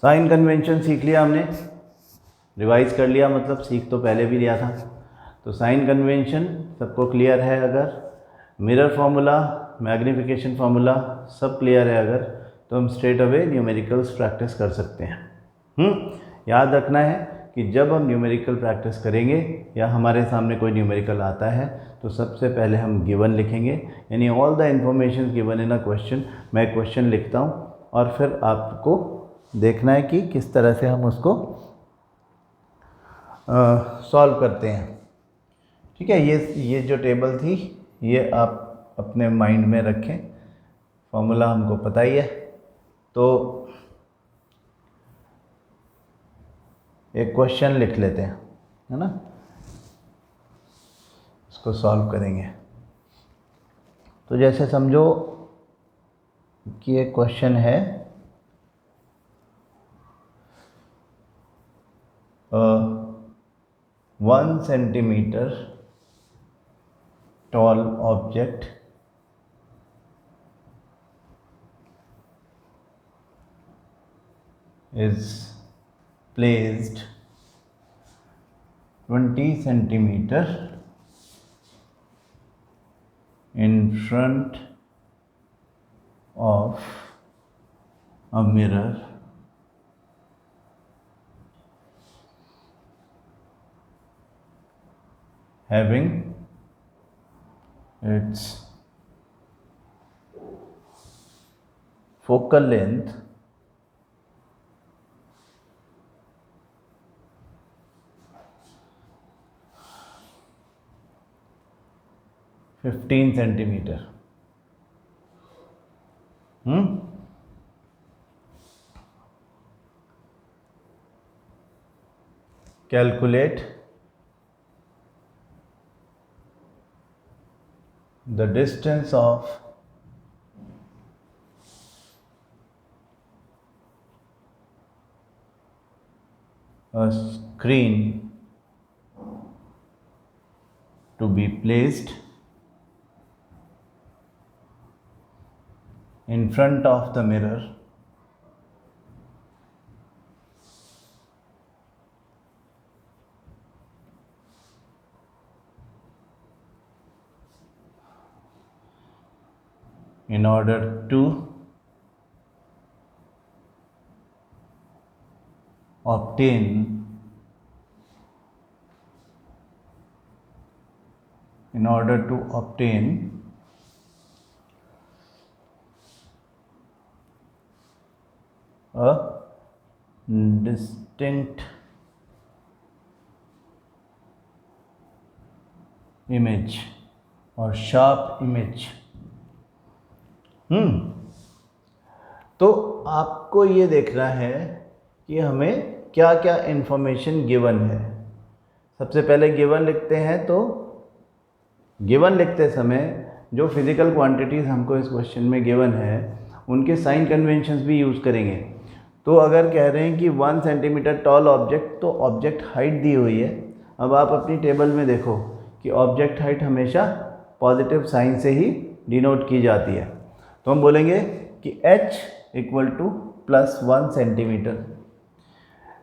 Sign convention सीख लिया हमने, रिवाइज कर लिया, मतलब सीख तो पहले भी लिया था। तो साइन कन्वेंशन सबको क्लियर है अगर, मिरर फार्मूला, मैग्नीफिकेशन फार्मूला सब क्लियर है अगर, तो हम स्ट्रेट अवे न्यूमेरिकल्स प्रैक्टिस कर सकते हैं। याद रखना है कि जब हम न्यूमेरिकल प्रैक्टिस करेंगे या हमारे सामने कोई न्यूमेरिकल आता है तो सबसे पहले हम गिवन लिखेंगे, यानी all the information given in a question. मैं क्वेश्चन लिखता हूँ और फिर आपको देखना है कि किस तरह से हम उसको सॉल्व करते हैं। ठीक है, ये जो टेबल थी ये आप अपने माइंड में रखें, फॉर्मूला हमको पता ही है। तो एक क्वेश्चन लिख लेते हैं, है ना, इसको सॉल्व करेंगे। तो जैसे समझो कि एक क्वेश्चन है 1 centimetre tall object is placed 20 centimeter in front of a mirror having its focal length 15 centimeter. Calculate the distance of a screen to be placed in front of the mirror in order to obtain a distinct image or sharp image। तो आपको ये देखना है कि हमें क्या क्या information given है। सबसे पहले गिवन लिखते हैं, तो गिवन लिखते समय जो फिज़िकल क्वांटिटीज़ हमको इस क्वेश्चन में गिवन है उनके साइन कन्वेंशंस भी यूज़ करेंगे। तो अगर कह रहे हैं कि 1 सेंटीमीटर टॉल ऑब्जेक्ट, तो ऑब्जेक्ट हाइट दी हुई है। अब आप अपनी टेबल में देखो कि ऑब्जेक्ट हाइट हमेशा पॉजिटिव साइन से ही डिनोट की जाती है। तो हम बोलेंगे कि h = +1 centimetre.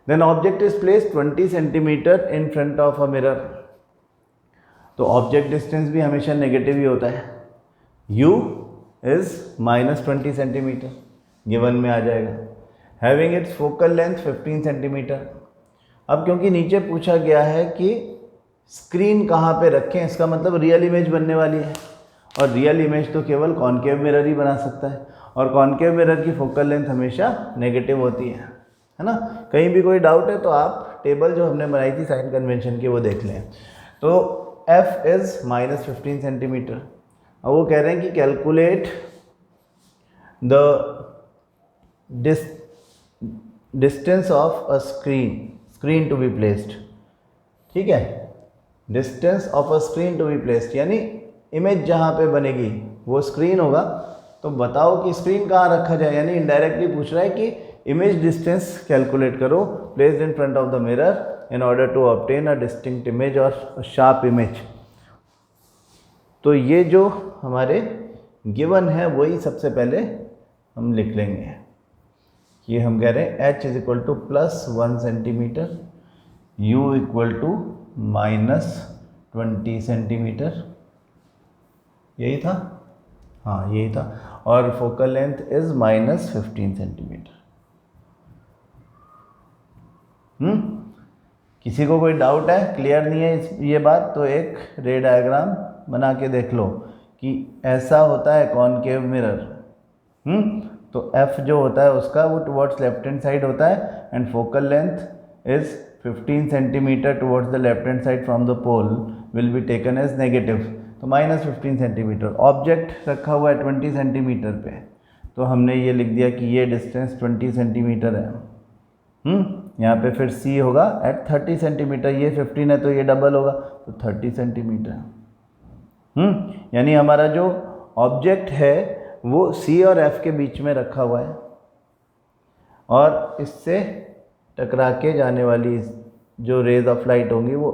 Then object is placed 20 centimetre in front of a mirror. तो ऑब्जेक्ट डिस्टेंस भी हमेशा नेगेटिव ही होता है। u इज -20 सेंटीमीटर गिवन में आ जाएगा। Having its focal length 15 centimetre. अब क्योंकि नीचे पूछा गया है कि स्क्रीन कहाँ पे रखें, इसका मतलब रियल इमेज बनने वाली है, और रियल इमेज तो केवल कॉनकेव मिरर ही बना सकता है, और कॉनकेव मिरर की फोकल लेंथ हमेशा नेगेटिव होती है ना। कहीं भी कोई डाउट है तो आप टेबल जो हमने बनाई थी साइन कन्वेंशन की वो देख लें। तो f इज़ -15 सेंटीमीटर। अब वो कह रहे हैं कि calculate the distance of a screen to be placed. ठीक है, distance of a screen to be placed यानी इमेज जहाँ पे बनेगी वो स्क्रीन होगा। तो बताओ कि स्क्रीन कहाँ रखा जाए, यानी इनडायरेक्टली पूछ रहा है कि इमेज डिस्टेंस कैलकुलेट करो placed in front of the mirror in order to obtain a distinct image और शार्प इमेज। तो ये जो हमारे गिवन है वही सबसे पहले हम लिख लेंगे ये हम कह रहे हैं h is equal to +1 centimetre, u equal to -20 centimetre, यही था, हाँ यही था, और फोकल लेंथ इज -15 सेंटीमीटर। किसी को कोई डाउट है, क्लियर नहीं है ये बात, तो एक रे डायग्राम बना के देख लो कि ऐसा होता है कॉनकेव मिरर। तो f जो होता है उसका वो टुवर्ड्स लेफ्ट हैंड साइड होता है and focal length is 15 centimetre towards the left hand side from the pole will be taken as negative, तो -15 सेंटीमीटर। ऑब्जेक्ट रखा हुआ है 20 सेंटीमीटर पे, तो हमने ये लिख दिया कि ये डिस्टेंस 20 सेंटीमीटर है। यहाँ पे फिर c होगा एट 30 सेंटीमीटर, ये 15 है तो ये डबल होगा तो 30 सेंटीमीटर। यानी हमारा जो ऑब्जेक्ट है वो c और f के बीच में रखा हुआ है और इससे टकरा के जाने वाली जो रेज ऑफ लाइट होंगी वो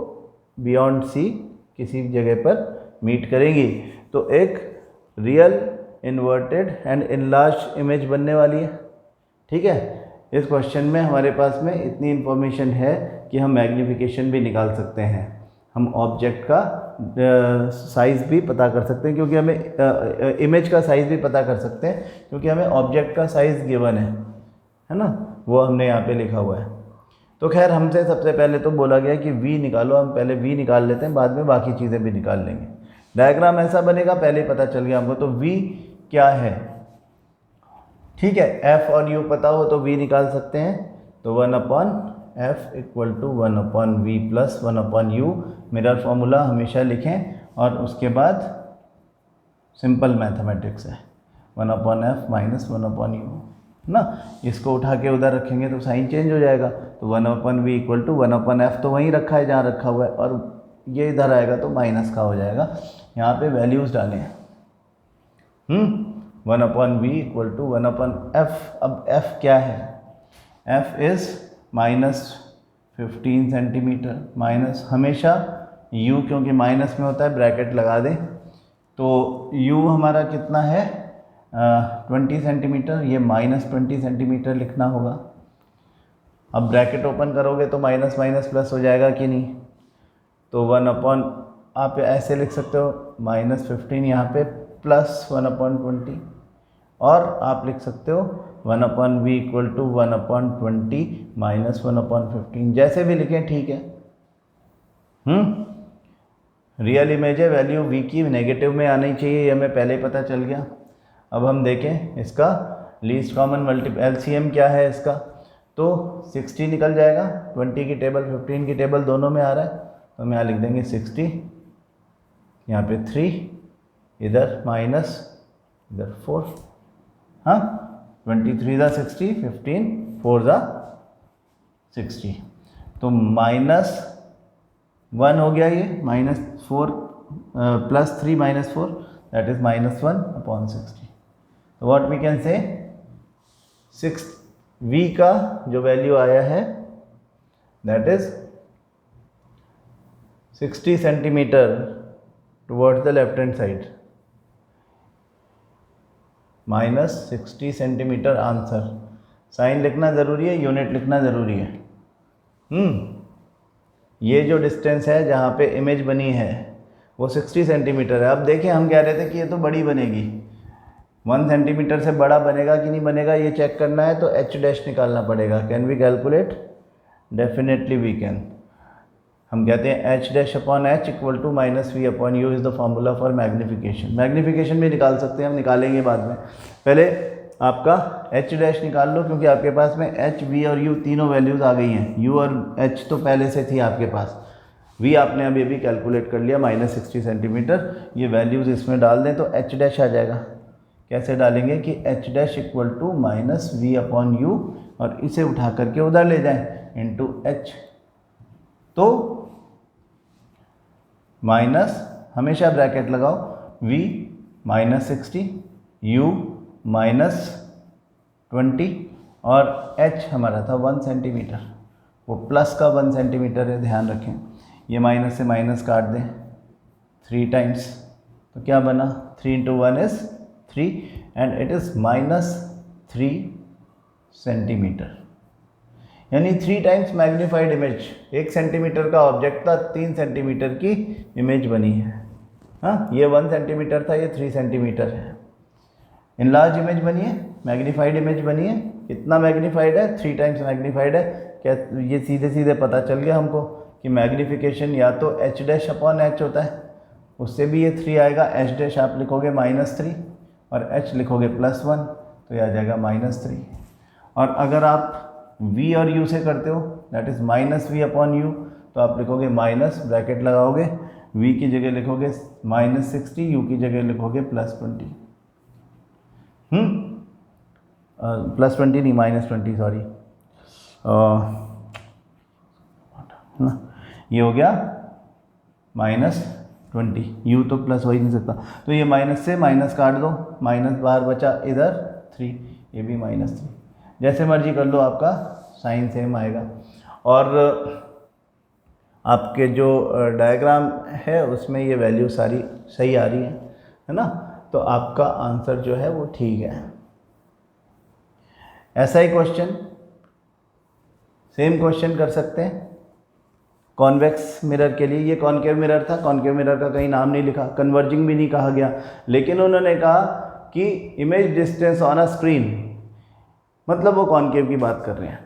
बियॉन्ड c किसी जगह पर मीट करेंगी, तो एक real inverted and enlarge image बनने वाली है। ठीक है, इस क्वेश्चन में हमारे पास में इतनी इन्फॉर्मेशन है कि हम मैग्नीफिकेशन भी निकाल सकते हैं, हम ऑब्जेक्ट का साइज़ भी पता कर सकते हैं, क्योंकि हमें इमेज का साइज़ भी पता कर सकते हैं क्योंकि हमें ऑब्जेक्ट का साइज़ गिवन है ना, वो हमने यहाँ पे लिखा हुआ है। तो खैर हमसे सबसे पहले तो बोला गया कि v निकालो, हम पहले v निकाल लेते हैं, बाद में बाकी चीज़ें भी निकाल लेंगे। डायग्राम ऐसा बनेगा, पहले ही पता चल गया हमको, तो v क्या है। ठीक है, f और u पता हो तो v निकाल सकते हैं, तो 1/f equal to 1/v plus 1/u, mirror formula हमेशा लिखें और उसके बाद सिंपल मैथमेटिक्स है 1/f माइनस 1/u ना, इसको उठा के उधर रखेंगे तो साइन चेंज हो जाएगा, तो 1/v इक्वल टू 1/f तो वहीं रखा है जहाँ रखा हुआ है, और ये इधर आएगा तो माइनस का हो जाएगा। यहाँ पे वैल्यूज़ डालें 1/v इक्वल टू 1/f। अब f क्या है, f इज़ -15 सेंटीमीटर, माइनस हमेशा u क्योंकि माइनस में होता है ब्रैकेट लगा दें, तो u हमारा कितना है 20 सेंटीमीटर, ये -20 सेंटीमीटर लिखना होगा। अब ब्रैकेट ओपन करोगे तो माइनस माइनस प्लस हो जाएगा कि नहीं, तो 1/, आप ऐसे लिख सकते हो -15 यहाँ पे प्लस 1/20, और आप लिख सकते हो 1/v इक्वल टू 1/20 माइनस 1/15, जैसे भी लिखें ठीक है। रियल इमेज है, वैल्यू v की नेगेटिव में आनी चाहिए, ये हमें पहले ही पता चल गया। अब हम देखें इसका लीस्ट कॉमन एलसीएम क्या है इसका, तो 60 निकल जाएगा, 20 की टेबल 15 की टेबल दोनों में आ रहा है, तो हम यहाँ लिख देंगे 60, यहाँ पे 3, इधर माइनस, इधर 4, हाँ 23 ज़ा 60, 15 4 ज़ा 60, तो -1 हो गया ये, -4 +3 -4 दैट इज -1/60। तो what we can say 6v का जो वैल्यू आया है that is 60 centimetre towards the left hand side, -60 centimetre answer. Sign लिखना ज़रूरी है, यूनिट लिखना ज़रूरी है। ये जो डिस्टेंस है जहाँ पे इमेज बनी है वो 60 सेंटीमीटर है। अब देखिए हम कह रहे थे कि ये तो बड़ी बनेगी, 1 सेंटीमीटर से बड़ा बनेगा कि नहीं बनेगा ये चेक करना है, तो h डैश निकालना पड़ेगा। Can we calculate, definitely we can. हम कहते हैं h dash upon h equal to -v upon u is the formula for magnification. Magnification भी निकाल सकते हैं, हम निकालेंगे बाद में, पहले आपका h डैश निकाल लो, क्योंकि आपके पास में h, v और u तीनों वैल्यूज़ आ गई हैं। u और h तो पहले से थी आपके पास, v आपने अभी अभी कैलकुलेट कर लिया -60 सेंटीमीटर, ये वैल्यूज़ इसमें डाल दें तो h डैश आ जाएगा। कैसे डालेंगे कि h dash equal to -v upon u, और इसे उठा करके उधर ले जाएं इंटू h, तो माइनस हमेशा ब्रैकेट लगाओ, v -60, u -20 और h हमारा था 1 सेंटीमीटर, वो प्लस का 1 सेंटीमीटर है, ध्यान रखें। ये माइनस से माइनस काट दें 3 टाइम्स, तो क्या बना 3 × 1 is 3 and it is -3 centimetre, यानी 3 टाइम्स मैग्नीफाइड इमेज। 1 सेंटीमीटर का ऑब्जेक्ट था, 3 सेंटीमीटर की इमेज बनी है। हाँ, ये 1 सेंटीमीटर था, ये 3 सेंटीमीटर है। इनलार्ज इमेज बनी है, मैग्नीफाइड इमेज बनी है। कितना मैग्नीफाइड है? 3 टाइम्स मैग्नीफाइड है। क्या ये सीधे सीधे पता चल गया हमको कि मैग्नीफिकेशन या तो h डैश अपॉन h होता है, उससे भी ये 3 आएगा। h डैश आप लिखोगे -3 और h लिखोगे +1, तो ये आ जाएगा -3। और अगर आप v और u से करते हो, that is -v upon u, तो आप लिखोगे माइनस, ब्रैकेट लगाओगे, v की जगह लिखोगे -60, u की जगह लिखोगे +20। +20 नहीं, -20, सॉरी। ना, ये हो गया -20, u तो प्लस हो ही नहीं सकता, तो ये माइनस से माइनस काट दो, माइनस बाहर बचा, इधर 3, ये भी -3। जैसे मर्जी कर लो, आपका साइन सेम आएगा। और आपके जो डायग्राम है उसमें ये वैल्यू सारी सही आ रही है ना, तो आपका आंसर जो है वो ठीक है। ऐसा ही क्वेश्चन, सेम क्वेश्चन कर सकते हैं कॉन्वेक्स मिरर के लिए। ये कॉनकेव मिरर था, कॉनकेव मिरर का कहीं नाम नहीं लिखा, कन्वर्जिंग भी नहीं कहा गया, लेकिन उन्होंने कहा कि image distance on a screen, मतलब वो कॉनकेव की बात कर रहे हैं,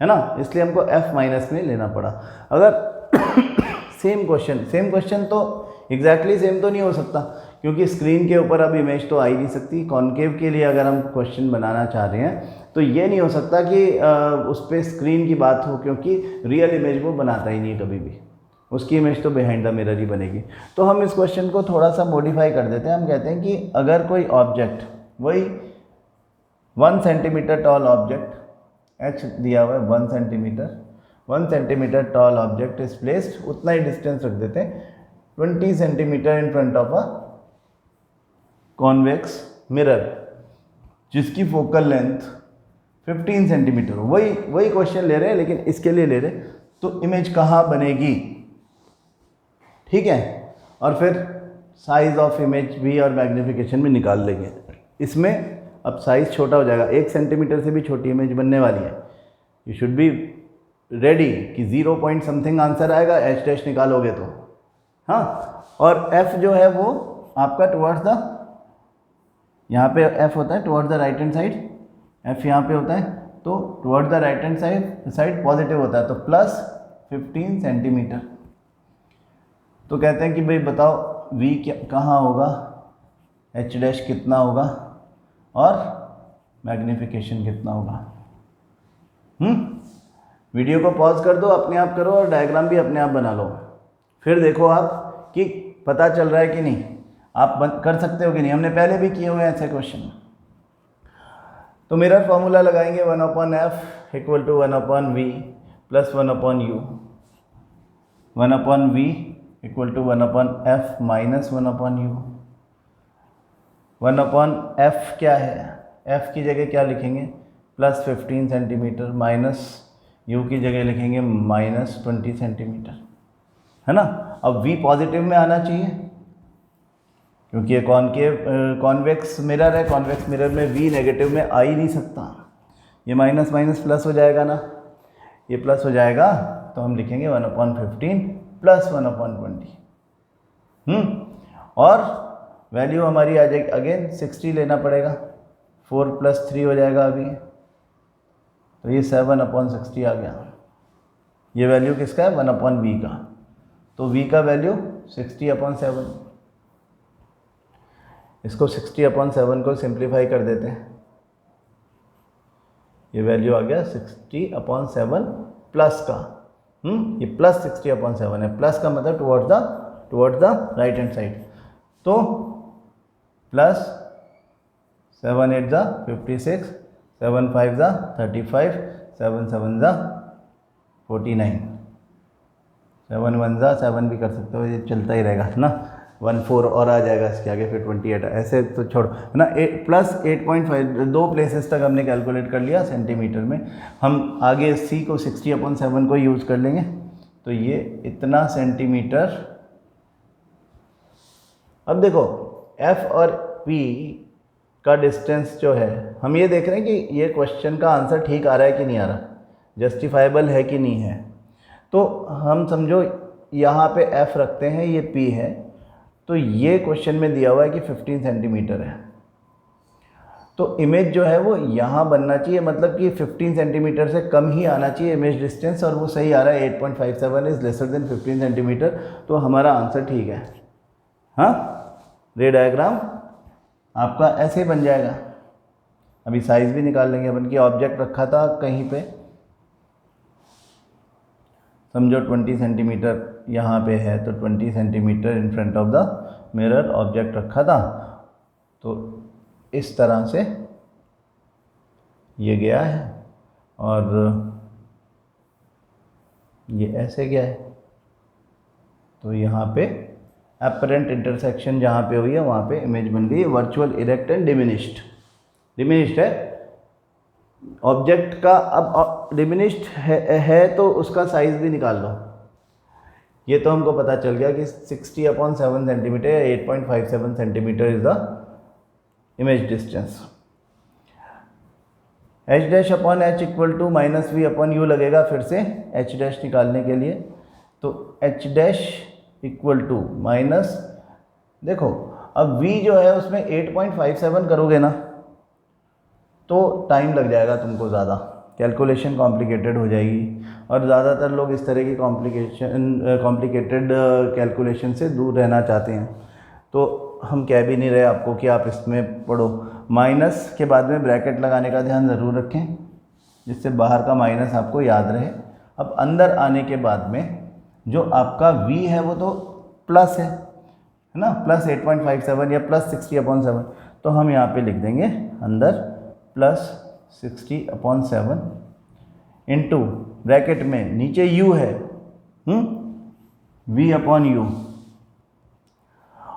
है ना, इसलिए हमको f- में लेना पड़ा। अगर सेम क्वेश्चन तो एग्जैक्टली सेम तो नहीं हो सकता, क्योंकि स्क्रीन के ऊपर अब इमेज तो आ ही नहीं सकती। कॉनकेव के लिए अगर हम क्वेश्चन बनाना चाह रहे हैं तो ये नहीं हो सकता कि उस पर स्क्रीन की बात हो, क्योंकि रियल इमेज वो बनाता ही नहीं है कभी भी, उसकी इमेज तो बिहाइंड द मिरर ही बनेगी। तो हम इस क्वेश्चन को थोड़ा सा मॉडिफाई कर देते हैं। हम कहते हैं कि अगर कोई ऑब्जेक्ट, वही 1 सेंटीमीटर टॉल ऑब्जेक्ट, h दिया हुआ है 1 centimetre tall object is placed, उतना ही डिस्टेंस रख देते हैं, 20 centimetre in front of a convex mirror, जिसकी फोकल लेंथ 15 सेंटीमीटर हो। वही क्वेश्चन ले रहे हैं, लेकिन इसके लिए ले रहे हैं, तो इमेज कहाँ बनेगी, ठीक है। और फिर साइज ऑफ इमेज भी और मैग्नीफिकेशन भी निकाल लेंगे। इसमें अब साइज छोटा हो जाएगा, 1 सेंटीमीटर से भी छोटी इमेज बनने वाली है। यू शुड बी रेडी कि 0 पॉइंट समथिंग आंसर आएगा, h डैश निकालोगे तो। हाँ, और f जो है वो आपका टुवर्ड्स द, यहाँ पे f होता है towards the right hand side, f यहाँ पे होता है, तो towards the right hand side positive होता है, तो +15 सेंटीमीटर। तो कहते हैं कि भाई बताओ v कहाँ होगा, h डैश कितना होगा और मैग्नीफिकेशन कितना होगा। वीडियो को पॉज कर दो, अपने आप करो, और डायग्राम भी अपने आप बना लो, फिर देखो आप कि पता चल रहा है कि नहीं, आप कर सकते हो कि नहीं। हमने पहले भी किए हुए हैं ऐसे क्वेश्चन। तो मिरर फॉर्मूला लगाएंगे, 1/f equal to 1/v plus 1/u, 1/v equal to 1/f minus 1/u। 1/f क्या है, f की जगह क्या लिखेंगे, +15 सेंटीमीटर, माइनस u की जगह लिखेंगे -20 सेंटीमीटर, है ना। अब v पॉजिटिव में आना चाहिए, क्योंकि ये कॉन्वेक्स मिरर है, कॉन्वेक्स मिरर में v नेगेटिव में आ ही नहीं सकता। ये माइनस माइनस प्लस हो जाएगा ना, ये प्लस हो जाएगा, तो हम लिखेंगे 1/15 प्लस 1/20। और वैल्यू हमारी आ जाएगी, अगेन 60 लेना पड़ेगा, 4 + 3 हो जाएगा अभी, तो ये 7/60 आ गया। ये वैल्यू किसका है, 1/v का, तो v का वैल्यू 60/7। इसको 60/7 को सिंप्लीफाई कर देते हैं, ये वैल्यू आ गया 60/7 प्लस का, ये प्लस 60/7 है, प्लस का मतलब towards the right hand side, तो प्लस 7 8 ज़ा 56, 7 5 ज़ा 35, 7 7 ज़ा 49, 7 1 ज़ा 7 भी कर सकते हो, ये चलता ही रहेगा ना, 1 4 और आ जाएगा इसके आगे, फिर 28, ऐसे तो छोड़ो, है ना। प्लस 8.5, 2 प्लेसेस तक हमने कैलकुलेट कर लिया सेंटीमीटर में। हम आगे c को 60/7 को यूज़ कर लेंगे, तो ये इतना सेंटीमीटर। अब देखो f और p का डिस्टेंस जो है, हम ये देख रहे हैं कि ये क्वेश्चन का आंसर ठीक आ रहा है कि नहीं आ रहा, जस्टिफाइबल है कि नहीं है। तो हम समझो यहाँ पे f रखते हैं, ये p है, तो ये क्वेश्चन में दिया हुआ है कि 15 सेंटीमीटर है, तो इमेज जो है वो यहाँ बनना चाहिए, मतलब कि 15 सेंटीमीटर से कम ही आना चाहिए इमेज डिस्टेंस, और वो सही आ रहा है 8.57 इज़ लेसर देन 15 सेंटीमीटर, तो हमारा आंसर ठीक है। हाँ, रे डायग्राम आपका ऐसे ही बन जाएगा। अभी साइज़ भी निकाल लेंगे अपन की, ऑब्जेक्ट रखा था कहीं पे, समझो 20 सेंटीमीटर यहाँ पे है, तो 20 centimetre in front of the mirror object रखा था, तो इस तरह से ये गया है और ये ऐसे गया है, तो यहाँ पे अपरेंट इंटरसेक्शन जहाँ पे हुई है वहाँ पे इमेज बन गई है virtual, erect and diminished. Diminished है ऑब्जेक्ट का, अब डिमिनिश्ड है तो उसका साइज़ भी निकाल लो। ये तो हमको पता चल गया कि 60/7 सेंटीमीटर या 8.57 centimetre is the image distance. h dash upon h equal to minus v upon u लगेगा फिर से h डैश निकालने के लिए, तो h dash equal to minus, देखो अब v जो है उसमें 8.57 करोगे ना तो टाइम लग जाएगा तुमको ज़्यादा, कैलकुलेशन कॉम्प्लिकेटेड हो जाएगी, और ज़्यादातर लोग इस तरह की कॉम्प्लिकेटेड कैलकुलेशन से दूर रहना चाहते हैं, तो हम कह भी नहीं रहे आपको कि आप इसमें पढ़ो। माइनस के बाद में ब्रैकेट लगाने का ध्यान ज़रूर रखें, जिससे बाहर का माइनस आपको याद रहे। अब अंदर आने के बाद में जो आपका v है वो तो प्लस है ना, प्लस 8.57 या प्लस 60/7, तो हम यहाँ पे लिख देंगे अंदर प्लस 60/7 इंटू ब्रैकेट में नीचे u है v अपॉन यू,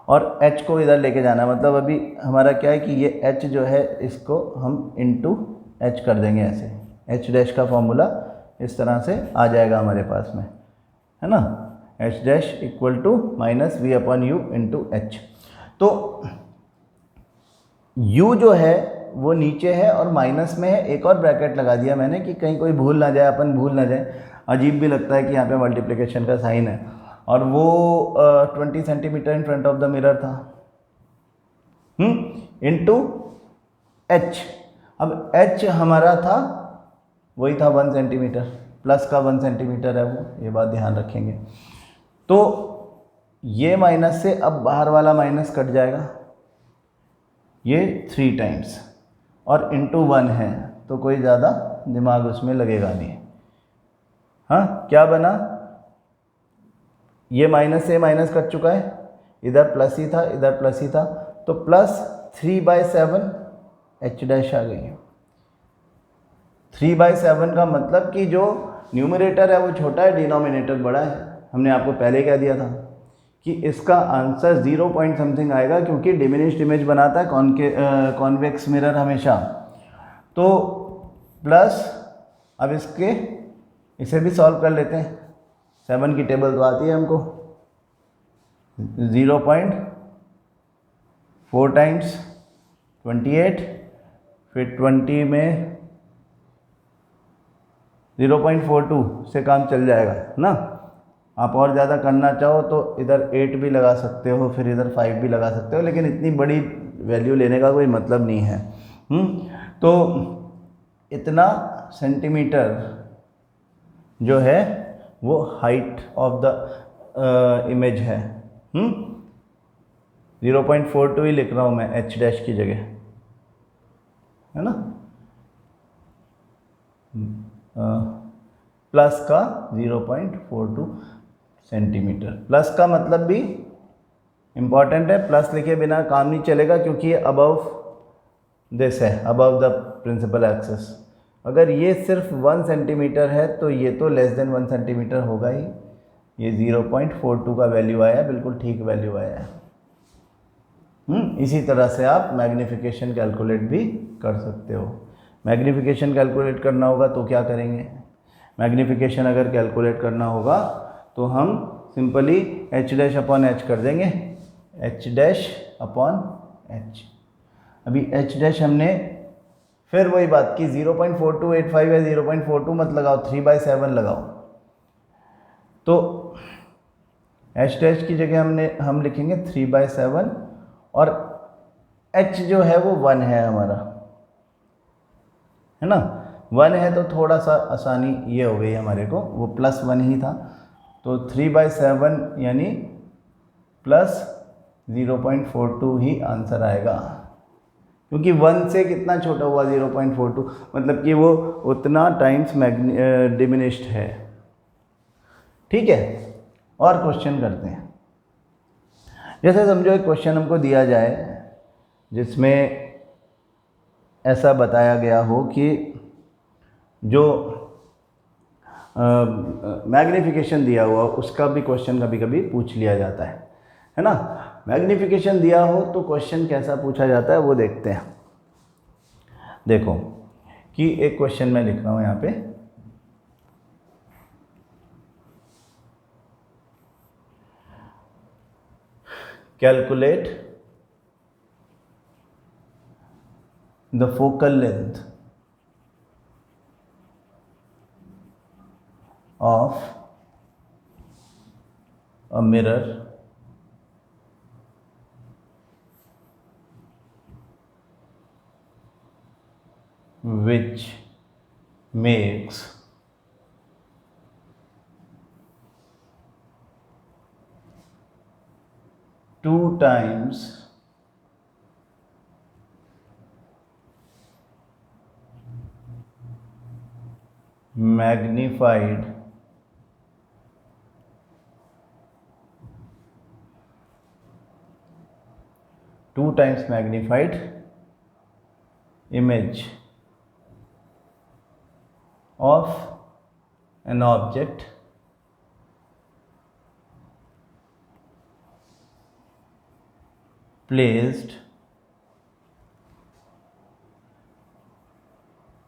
और h को इधर लेके जाना, मतलब अभी हमारा क्या है कि ये h जो है इसको हम इंटू h कर देंगे ऐसे, h डैश का फॉर्मूला इस तरह से आ जाएगा हमारे पास में, है ना, h dash equal to minus v upon u into h. तो u जो है वो नीचे है और माइनस में है, एक और ब्रैकेट लगा दिया मैंने कि कहीं कोई भूल ना जाए, अपन भूल ना जाए, अजीब भी लगता है कि यहाँ पे मल्टीप्लिकेशन का साइन है, और वो 20 centimetre in front of the mirror था, इंटू h। अब h हमारा था वही था 1 सेंटीमीटर, प्लस का 1 सेंटीमीटर है वो, ये बात ध्यान रखेंगे। तो ये माइनस से अब बाहर वाला माइनस कट जाएगा, ये 3 टाइम्स, और इंटू 1 है तो कोई ज़्यादा दिमाग उसमें लगेगा नहीं। हाँ, क्या बना, ये माइनस से माइनस कट चुका है, इधर प्लस ही था इधर प्लस ही था, तो प्लस 3/7 h डैश आ गई। 3/7 का मतलब कि जो न्यूमरेटर है वो छोटा है, डिनोमिनेटर बड़ा है। हमने आपको पहले कह दिया था कि इसका आंसर 0 पॉइंट समथिंग आएगा, क्योंकि डिमिनिश्ड इमेज बनाता है कॉन्वेक्स मिरर हमेशा। तो प्लस, अब इसे भी सॉल्व कर लेते हैं, 7 की टेबल तो आती है हमको, 0.4 टाइम्स 28, फिर 20 में 0.42 से काम चल जाएगा ना। आप और ज़्यादा करना चाहो तो इधर 8 भी लगा सकते हो, फिर इधर 5 भी लगा सकते हो, लेकिन इतनी बड़ी वैल्यू लेने का कोई मतलब नहीं है। तो इतना सेंटीमीटर जो है वो हाइट ऑफ द इमेज है। 0.42 ही लिख रहा हूँ मैं h डैश की जगह, है ना, प्लस का 0.42 सेंटीमीटर। प्लस का मतलब भी इम्पॉर्टेंट है, प्लस लिखे बिना काम नहीं चलेगा, क्योंकि ये अबव दिस है, अबव द प्रिंसिपल एक्सिस। अगर ये सिर्फ 1 सेंटीमीटर है तो ये तो लेस देन 1 सेंटीमीटर होगा ही। ये 0.42 का वैल्यू आया, बिल्कुल ठीक वैल्यू आया है। इसी तरह से आप मैग्नीफिकेशन कैलकुलेट भी कर सकते हो। मैग्नीफिकेशन कैलकुलेट करना होगा तो क्या करेंगे, मैग्नीफिकेशन अगर कैलकुलेट करना होगा तो हम simply h dash upon h कर देंगे, h डैश अपॉन h। अभी एच डैश हमने फिर वही बात की 0.4285 या 0.42 मत लगाओ, 3/7 लगाओ। तो एच डैश की जगह हम लिखेंगे 3/7 और एच जो है वो 1 है हमारा, है ना। 1 है तो थोड़ा सा आसानी ये हो गई हमारे को, वो +1 ही था, तो 3/7 यानी +0.42 ही आंसर आएगा, क्योंकि 1 से कितना छोटा हुआ 0.42, मतलब कि वो उतना टाइम्स डिमिनिश्ड है। ठीक है, और क्वेश्चन करते हैं। जैसे समझो एक क्वेश्चन हमको दिया जाए जिसमें ऐसा बताया गया हो कि जो मैग्नीफिकेशन दिया हुआ उसका भी क्वेश्चन कभी कभी पूछ लिया जाता है ना। मैग्नीफिकेशन दिया हो तो क्वेश्चन कैसा पूछा जाता है वो देखते हैं। देखो कि एक क्वेश्चन मैं लिख रहा हूँ यहाँ पे, calculate the focal length of a mirror which makes 2 times magnified image of an object placed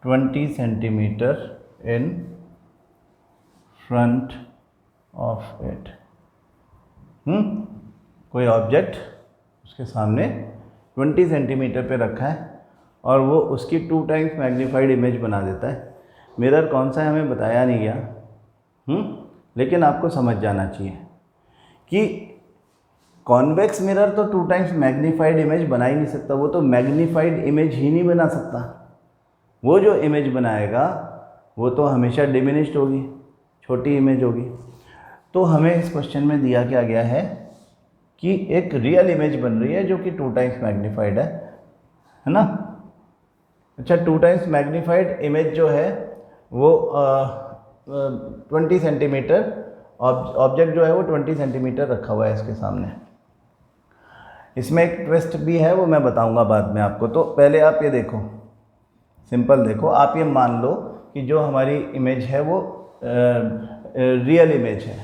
20 centimeter in front of it। कोई ऑब्जेक्ट उसके सामने 20 सेंटीमीटर पे रखा है और वो उसकी 2 टाइम्स मैग्नीफाइड इमेज बना देता है। मिरर कौन सा है हमें बताया नहीं गया, लेकिन आपको समझ जाना चाहिए कि कॉन्वेक्स मिरर तो 2 टाइम्स मैग्नीफाइड इमेज बना ही नहीं सकता, वो तो मैग्नीफाइड इमेज ही नहीं बना सकता। वो जो इमेज बनाएगा वो तो हमेशा डिमिनिश्ड होगी, छोटी इमेज होगी। तो हमें इस क्वेश्चन में दिया क्या गया है कि एक रियल इमेज बन रही है जो कि 2 टाइम्स मैग्नीफाइड है ना। अच्छा, 2 टाइम्स मैग्नीफाइड इमेज जो है वो 20 सेंटीमीटर, ऑब्जेक्ट जो है वो 20 सेंटीमीटर रखा हुआ है इसके सामने। इसमें एक ट्विस्ट भी है, वो मैं बताऊंगा बाद में आपको। तो पहले आप ये देखो, सिंपल देखो, आप ये मान लो कि जो हमारी इमेज है वो रियल इमेज है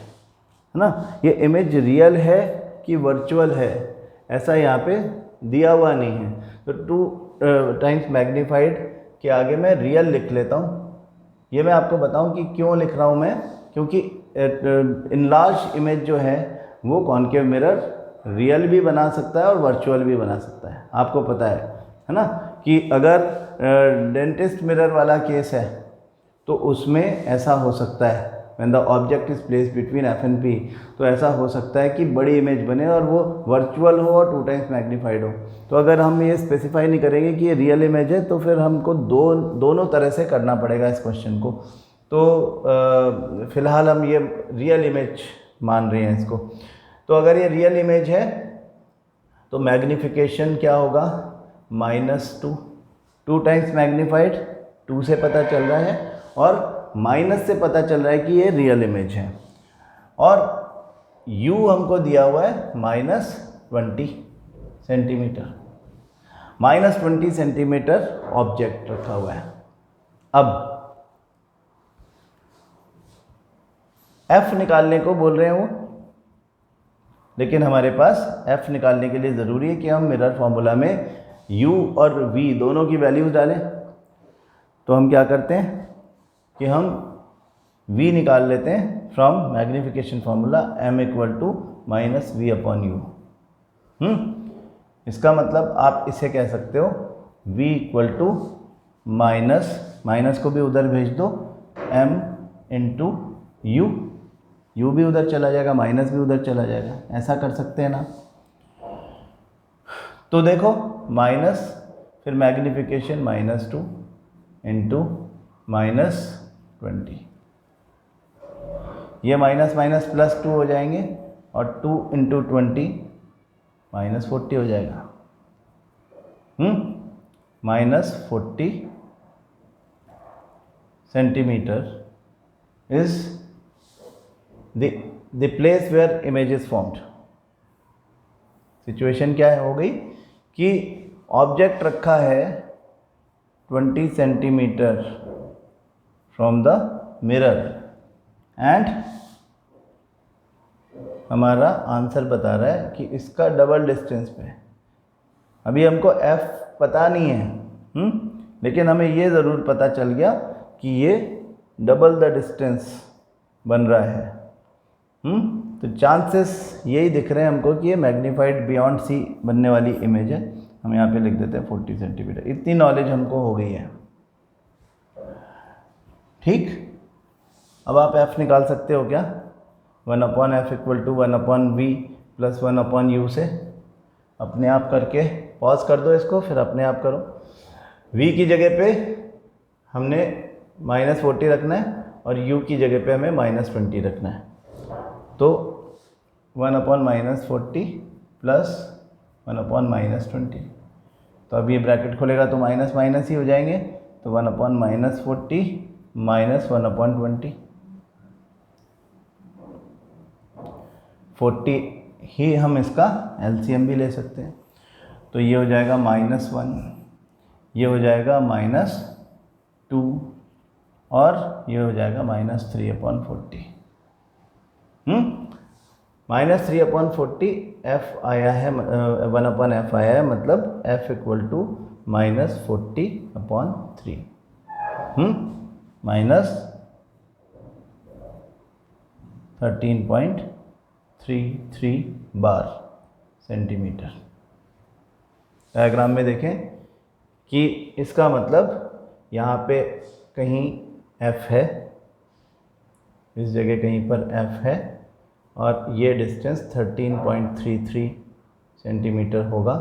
ना। ये इमेज रियल है कि वर्चुअल है ऐसा यहाँ पे दिया हुआ नहीं है, तो 2 टाइम्स मैग्नीफाइड के आगे मैं रियल लिख लेता हूँ। ये मैं आपको बताऊँ कि क्यों लिख रहा हूँ मैं, क्योंकि इनलार्ज इमेज जो है वो कॉनकेव मिरर रियल भी बना सकता है और वर्चुअल भी बना सकता है। आपको पता है ना कि अगर डेंटिस्ट मिरर वाला केस है तो उसमें ऐसा हो सकता है, when the object is placed between F and P, तो ऐसा हो सकता है कि बड़ी इमेज बने और वो वर्चुअल हो और 2 टाइम्स मैग्नीफाइड हो। तो अगर हम ये स्पेसिफाई नहीं करेंगे कि ये रियल इमेज है तो फिर हमको दोनों तरह से करना पड़ेगा इस क्वेश्चन को। तो फ़िलहाल हम ये रियल इमेज मान रहे हैं इसको। तो अगर ये रियल इमेज है तो मैग्नीफिकेशन क्या होगा, -2, 2 टाइम्स मैग्नीफाइड, 2 से पता चल रहा है और माइनस से पता चल रहा है कि ये रियल इमेज है। और u हमको दिया हुआ है -20 सेंटीमीटर, -20 सेंटीमीटर ऑब्जेक्ट रखा हुआ है। अब f निकालने को बोल रहे हैं वो, लेकिन हमारे पास f निकालने के लिए ज़रूरी है कि हम मिरर फॉर्मूला में u और v दोनों की वैल्यूज़ डालें। तो हम क्या करते हैं कि हम v निकाल लेते हैं from magnification formula m = -v/u। इसका मतलब आप इसे कह सकते हो v इक्वल टू माइनस को भी उधर भेज दो m इंटू यू भी उधर चला जाएगा, माइनस भी उधर चला जाएगा, ऐसा कर सकते हैं ना। तो देखो माइनस फिर मैग्नीफिकेशन -2 इंटू -20, ये माइनस +2 हो जाएंगे और 2 इंटू 20 -40 हो जाएगा। -40 centimetre is the place where image is formed. Situation क्या हो गई कि ऑब्जेक्ट रखा है 20 centimetre from the mirror and हमारा आंसर बता रहा है कि इसका डबल डिस्टेंस पे। अभी हमको f पता नहीं है, लेकिन हमें ये ज़रूर पता चल गया कि ये डबल द डिस्टेंस बन रहा है। तो चांसेस यही दिख रहे हैं हमको कि ये मैग्नीफाइड बियॉन्ड सी बनने वाली इमेज है। हम यहाँ पे लिख देते हैं 40 सेंटीमीटर। इतनी नॉलेज हमको हो गई है। ठीक, अब आप f निकाल सकते हो क्या? 1/f equal to 1/v plus 1/u से अपने आप करके पॉज कर दो इसको, फिर अपने आप करो। v की जगह पे हमने -40 रखना है और u की जगह पे हमें -20 रखना है। तो 1/-40 प्लस 1/-20। तो अब ये ब्रैकेट खोलेगा तो माइनस माइनस ही हो जाएंगे। तो 1/-40 माइनस 1/20, 40 ही हम इसका एलसीएम भी ले सकते हैं। तो ये हो जाएगा -1, ये हो जाएगा -2 और ये हो जाएगा -3/40। -3/40 f आया है, 1/f आया है, मतलब f equal to -40/3 -13.33 bar centimetre. Diagram में देखें कि इसका मतलब यहाँ पे कहीं f है, इस जगह कहीं पर f है और ये डिस्टेंस 13.33 सेंटीमीटर होगा।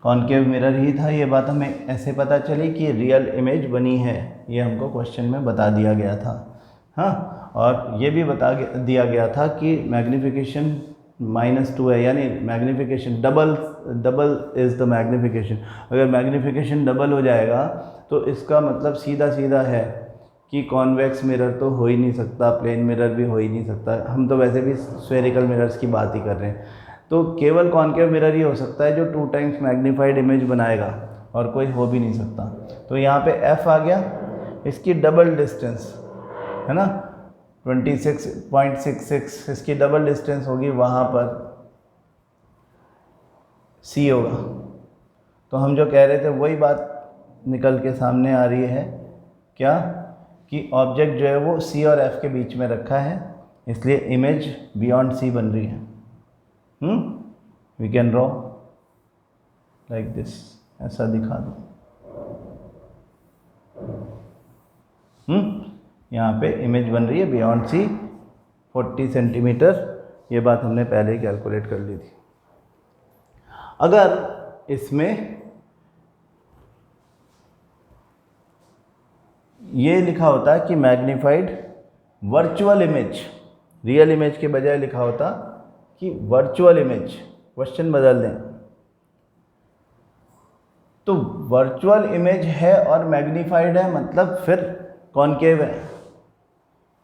कॉनकेव मिरर ही था, ये बात हमें ऐसे पता चली कि रियल इमेज बनी है, ये हमको क्वेश्चन में बता दिया गया था। हाँ, और ये भी बता दिया गया था कि मैग्नीफिकेशन -2 है, यानी magnification double is the magnification. अगर मैग्नीफिकेशन डबल हो जाएगा तो इसका मतलब सीधा सीधा है कि कॉन्वेक्स मिरर तो हो ही नहीं सकता, प्लेन मिरर भी हो ही नहीं सकता। हम तो वैसे भी स्फेरिकल मिरर्स की बात ही कर रहे हैं। तो केवल कॉनकेव मिरर ही हो सकता है जो 2 टाइम्स मैग्नीफाइड इमेज बनाएगा, और कोई हो भी नहीं सकता। तो यहाँ पे f आ गया, इसकी डबल डिस्टेंस है ना 26.66, इसकी डबल डिस्टेंस होगी, वहाँ पर c होगा। तो हम जो कह रहे थे वही बात निकल के सामने आ रही है, क्या कि ऑब्जेक्ट जो है वो c और f के बीच में रखा है, इसलिए इमेज बियॉन्ड c बन रही है। We can draw like this, ऐसा दिखा दो। यहाँ पे इमेज बन रही है बियॉन्ड सी 40 सेंटीमीटर। ये बात हमने पहले ही कैलकुलेट कर ली थी। अगर इसमें ये लिखा होता है कि magnified virtual image, real image के बजाय लिखा होता कि वर्चुअल इमेज, क्वेश्चन बदल दें तो वर्चुअल इमेज है और मैग्नीफाइड है, मतलब फिर कॉनकेव है,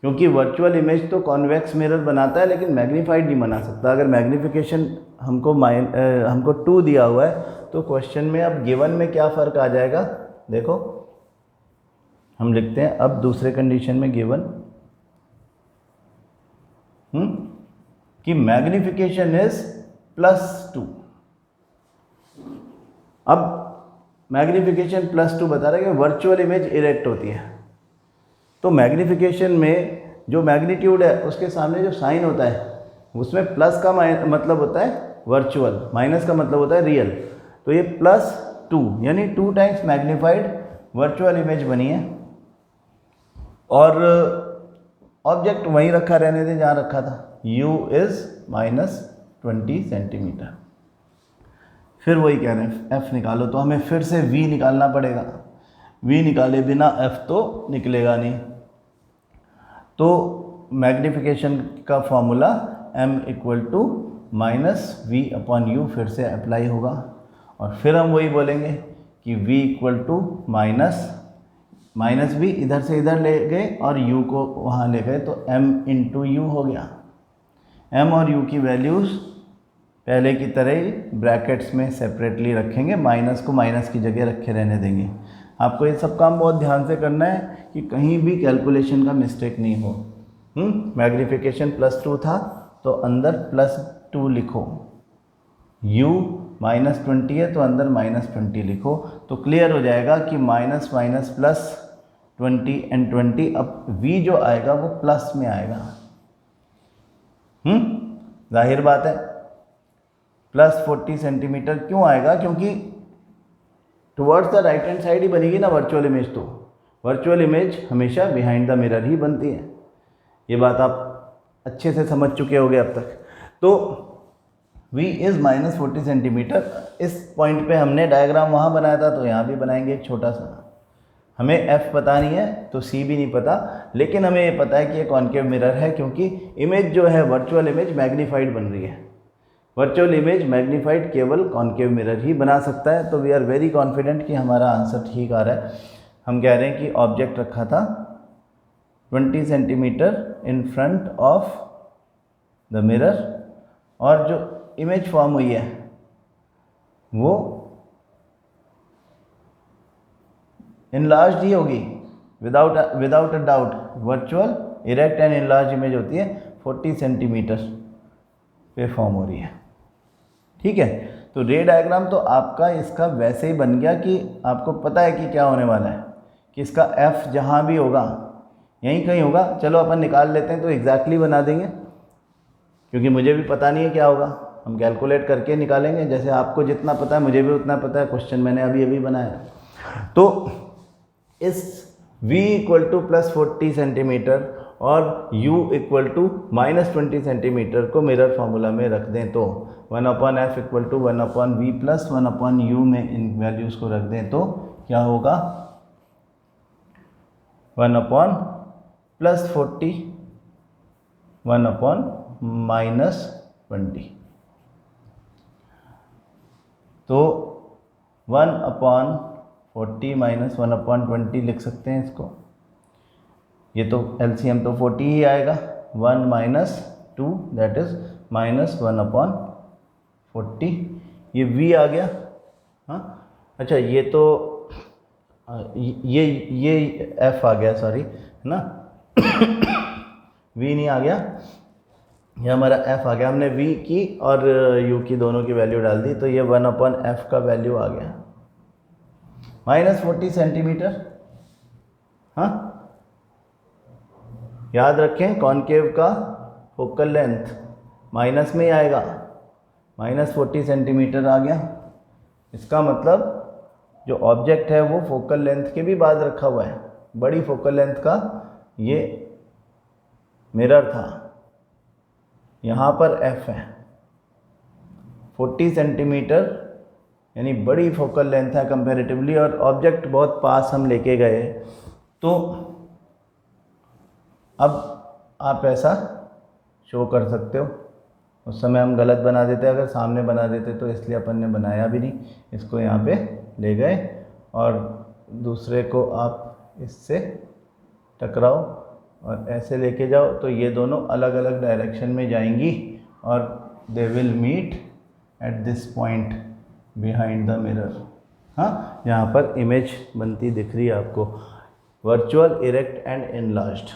क्योंकि वर्चुअल इमेज तो कॉन्वेक्स मिरर बनाता है लेकिन मैग्नीफाइड नहीं बना सकता। अगर मैग्नीफिकेशन हमको 2 दिया हुआ है तो क्वेश्चन में अब गिवन में क्या फ़र्क आ जाएगा, देखो हम लिखते हैं अब दूसरे कंडीशन में गिवन कि मैग्नीफिकेशन इज +2। अब मैग्नीफिकेशन +2 बता रहा है कि वर्चुअल इमेज इरेक्ट होती है। तो मैग्नीफिकेशन में जो मैग्नीट्यूड है उसके सामने जो साइन होता है उसमें प्लस का मतलब होता है वर्चुअल, माइनस का मतलब होता है रियल। तो ये प्लस 2, यानी 2 टाइम्स मैग्नीफाइड वर्चुअल इमेज बनी है। और ऑब्जेक्ट वहीं रखा रहने दें जहाँ रखा था, u इज़ -20 सेंटीमीटर। फिर वही कह रहे हैं f निकालो, तो हमें फिर से v निकालना पड़ेगा। v निकाले बिना f तो निकलेगा नहीं। तो मैग्नीफिकेशन का फॉर्मूला m = -v/u फिर से अप्लाई होगा। और फिर हम वही बोलेंगे कि v = -v इधर से इधर ले गए और u को वहाँ ले गए, तो m × u हो गया। m और u की वैल्यूज़ पहले की तरह ही ब्रैकेट्स में सेपरेटली रखेंगे, माइनस को माइनस की जगह रखे रहने देंगे। आपको ये सब काम बहुत ध्यान से करना है कि कहीं भी कैलकुलेशन का मिस्टेक नहीं हो। मैग्नीफिकेशन +2 था तो अंदर +2 लिखो, u -20 है तो अंदर -20 लिखो, तो क्लियर हो जाएगा कि माइनस +20 एंड 20। अब v जो आएगा वो प्लस में आएगा। जाहिर बात है, +40 सेंटीमीटर क्यों आएगा, क्योंकि towards the right hand side ही बनेगी ना वर्चुअल इमेज। तो वर्चुअल इमेज हमेशा बिहाइंड द मिरर ही बनती है। ये बात आप अच्छे से समझ चुके होंगे अब तक। तो v इज़ -40 सेंटीमीटर। इस पॉइंट पे हमने डायग्राम वहाँ बनाया था, तो यहाँ भी बनाएंगे एक छोटा सा। हमें f पता नहीं है तो c भी नहीं पता, लेकिन हमें ये पता है कि ये कॉन्केव मिरर है, क्योंकि इमेज जो है वर्चुअल इमेज मैग्नीफाइड बन रही है। वर्चुअल इमेज मैग्नीफाइड केवल कॉन्केव मिरर ही बना सकता है। तो वी आर वेरी कॉन्फिडेंट कि हमारा आंसर ठीक आ रहा है। हम कह रहे हैं कि ऑब्जेक्ट रखा था 20 centimetre in front of the mirror, और जो इमेज फॉर्म हुई है वो इनलार्ज्ड ही होगी, without a doubt. Virtual erect and enlarge image होती है 40 सेंटीमीटर पे फॉर्म हो रही है। ठीक है, तो रे डायग्राम तो आपका इसका वैसे ही बन गया कि आपको पता है कि क्या होने वाला है, कि इसका f जहाँ भी होगा यहीं कहीं होगा। चलो अपन निकाल लेते हैं, तो एग्जैक्टली बना देंगे, क्योंकि मुझे भी पता नहीं है क्या होगा। हम कैलकुलेट करके निकालेंगे, जैसे आपको जितना पता है मुझे भी उतना पता है। क्वेश्चन मैंने अभी बनाया। तो इस v = +40 सेंटीमीटर और u = -20 सेंटीमीटर को मिरर फार्मूला में रख दें, तो 1/f = 1/v + 1/u में इन वैल्यूज़ को रख दें, तो क्या होगा 1/+40 1/-20। तो 1/40 - 1/20 लिख सकते हैं इसको। ये तो LCM तो 40 ही आएगा। 1 - 2 दैट इज़ -1/40। ये v आ गया। हाँ, अच्छा, ये तो ये f आ गया, सॉरी, है ना। v नहीं आ गया, ये हमारा f आ गया। हमने v की और u की दोनों की वैल्यू डाल दी, तो ये 1/f का वैल्यू आ गया -40 सेंटीमीटर। हाँ, याद रखें कॉनकेव का फोकल लेंथ माइनस में ही आएगा। -40 सेंटीमीटर आ गया। इसका मतलब जो ऑब्जेक्ट है वो फोकल लेंथ के भी बाद रखा हुआ है। बड़ी फोकल लेंथ का ये मिरर था, यहाँ पर f है। 40 सेंटीमीटर यानी बड़ी फोकल लेंथ है कंपैरेटिवली, और ऑब्जेक्ट बहुत पास हम लेके गए। तो अब आप ऐसा शो कर सकते हो। उस समय हम गलत बना देते, अगर सामने बना देते तो, इसलिए अपन ने बनाया भी नहीं। इसको यहाँ पे ले गए और दूसरे को आप इससे टकराओ और ऐसे लेके जाओ, तो ये दोनों अलग अलग डायरेक्शन में जाएंगी और they will meet at this point behind the mirror. हाँ, यहाँ पर इमेज बनती दिख रही है आपको, वर्चुअल इरेक्ट एंड इनलार्ज्ड।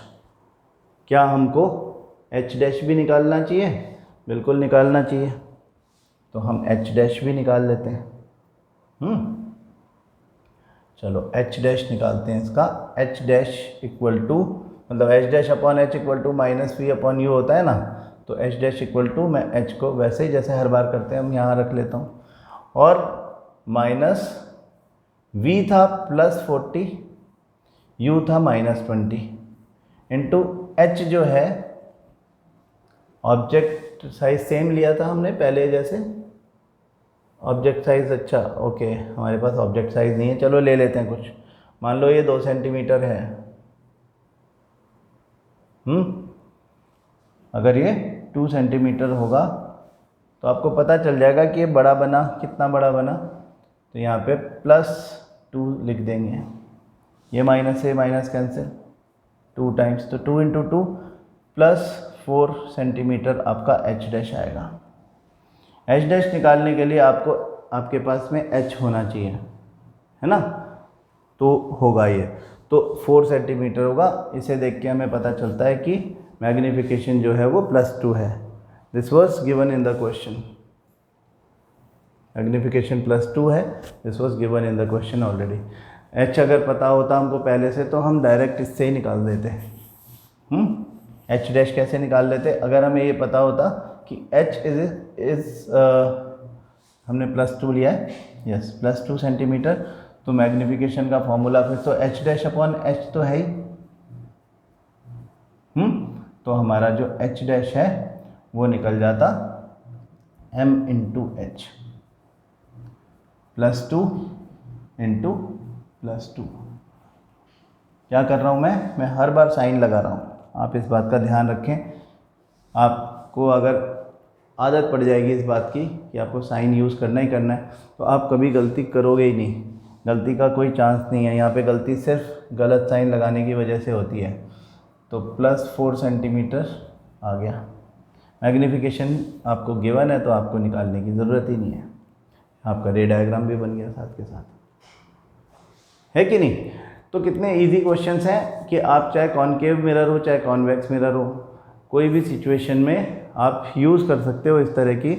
क्या हमको h' भी निकालना चाहिए? बिल्कुल निकालना चाहिए। तो हम h' भी निकाल लेते हैं। चलो h' निकालते हैं इसका। h' मतलब h'/h =-v/u होता है ना, तो h' मैं h को वैसे ही जैसे हर बार करते हैं हम यहाँ रख लेता हूँ, और माइनस v था +40, u था -20 इंटू h जो है ऑब्जेक्ट साइज सेम लिया था हमने पहले जैसे। ऑब्जेक्ट साइज अच्छा ओके, हमारे पास ऑब्जेक्ट साइज नहीं है, चलो ले लेते हैं कुछ। मान लो ये 2 सेंटीमीटर है। अगर ये 2 सेंटीमीटर होगा तो आपको पता चल जाएगा कि ये बड़ा बना, कितना बड़ा बना। तो यहाँ पे +2 लिख देंगे, ये माइनस से माइनस कैंसिल, 2 टाइम्स, तो 2 × 2 +4 सेंटीमीटर आपका h डैश आएगा। h डैश निकालने के लिए आपको आपके पास में h होना चाहिए, है ना, तो होगा ये, तो 4 सेंटीमीटर होगा। इसे देख के हमें पता चलता है कि मैग्नीफिकेशन जो है वो +2 है। This was given in the question, magnification +2 है, this was given in the question already. h अगर पता होता हमको पहले से तो हम डायरेक्ट इससे ही निकाल देते। h डैश कैसे निकाल लेते अगर हमें ये पता होता कि h इज हमने +2 लिया है, यस +2 सेंटीमीटर, तो मैग्नीफिकेशन का फॉर्मूला फिर तो h डैश अपॉन h तो है ही। तो हमारा जो h डैश है वो निकल जाता m × h, +2 × +2। क्या कर रहा हूँ मैं हर बार साइन लगा रहा हूँ, आप इस बात का ध्यान रखें। आपको अगर आदत पड़ जाएगी इस बात की कि आपको साइन यूज़ करना ही करना है, तो आप कभी गलती करोगे ही नहीं, गलती का कोई चांस नहीं है। यहाँ पे गलती सिर्फ गलत साइन लगाने की वजह से होती है। तो +4 सेंटीमीटर आ गया। मैग्नीफिकेशन आपको गिवन है तो आपको निकालने की ज़रूरत ही नहीं है, आपका रे डायग्राम भी बन गया साथ के साथ, है कि नहीं। तो कितने इजी क्वेश्चंस हैं कि आप चाहे कॉनकेव मिरर हो चाहे कॉन्वेक्स मिरर हो, कोई भी सिचुएशन में आप यूज़ कर सकते हो इस तरह की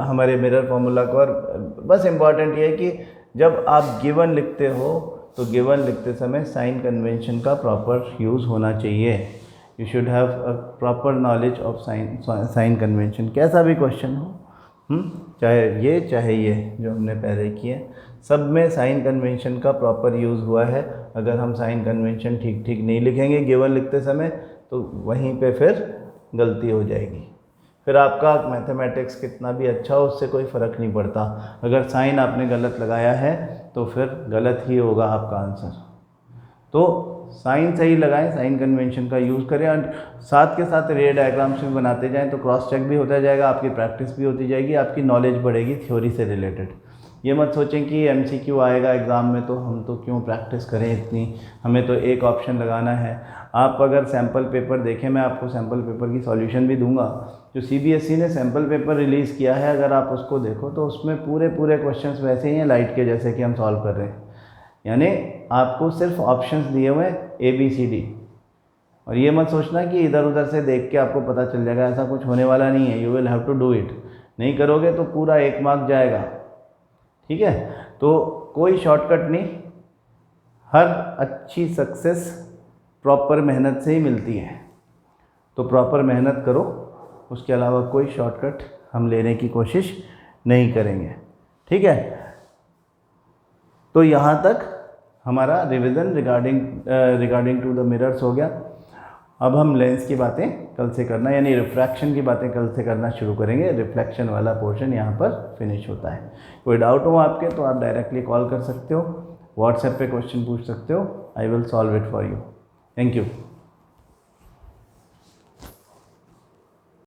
हमारे मिरर फार्मूला को। और बस इम्पॉर्टेंट ये है कि जब आप गिवन लिखते हो तो गिवन लिखते समय साइन कन्वेंशन का प्रॉपर यूज़ होना चाहिए। You should have a proper knowledge of sine convention, कैसा भी क्वेश्चन हो, चाहे ये जो हमने पहले किए, सब में साइन कन्वेंशन का प्रॉपर यूज़ हुआ है। अगर हम साइन कन्वेंशन ठीक नहीं लिखेंगे गिवन लिखते समय तो वहीं पे फिर गलती हो जाएगी, फिर आपका मैथमेटिक्स कितना भी अच्छा हो उससे कोई फ़र्क नहीं पड़ता। अगर साइन आपने गलत लगाया है तो फिर गलत ही होगा आपका आंसर। तो साइन सही लगाएं, साइन कन्वेंशन का यूज़ करें, और साथ के साथ रे डायग्राम्स भी बनाते जाएं तो क्रॉस चेक भी होता जाएगा, आपकी प्रैक्टिस भी होती जाएगी, आपकी नॉलेज बढ़ेगी थ्योरी से रिलेटेड। ये मत सोचें कि MCQ आएगा एग्ज़ाम में तो हम तो क्यों प्रैक्टिस करें इतनी, हमें तो एक ऑप्शन लगाना है। आप अगर सैम्पल पेपर देखें, मैं आपको सैम्पल पेपर की सॉल्यूशन भी दूंगा, जो CBSE ने सैम्पल पेपर रिलीज़ किया है, अगर आप उसको देखो तो उसमें पूरे क्वेश्चंस वैसे ही हैं लाइट के जैसे कि हम सॉल्व कर रहे हैं। यानी आपको सिर्फ ऑप्शंस दिए हुए ABCD, और ये मत सोचना कि इधर उधर से देख के आपको पता चल जाएगा, ऐसा कुछ होने वाला नहीं है। You will have to do it, नहीं करोगे तो पूरा 1 मार्क जाएगा, ठीक है। तो कोई शॉर्टकट नहीं, हर अच्छी सक्सेस प्रॉपर मेहनत से ही मिलती है। तो प्रॉपर मेहनत करो, उसके अलावा कोई शॉर्टकट हम लेने की कोशिश नहीं करेंगे, ठीक है। तो यहाँ तक हमारा revision regarding to the mirrors हो गया। अब हम लेंस की बातें कल से करना, यानी रिफ्रैक्शन की बातें कल से करना शुरू करेंगे। रिफ्लेक्शन वाला पोर्शन यहाँ पर फिनिश होता है। कोई डाउट हो आपके तो आप डायरेक्टली कॉल कर सकते हो, व्हाट्सएप पे क्वेश्चन पूछ सकते हो, I will solve it for you. Thank you.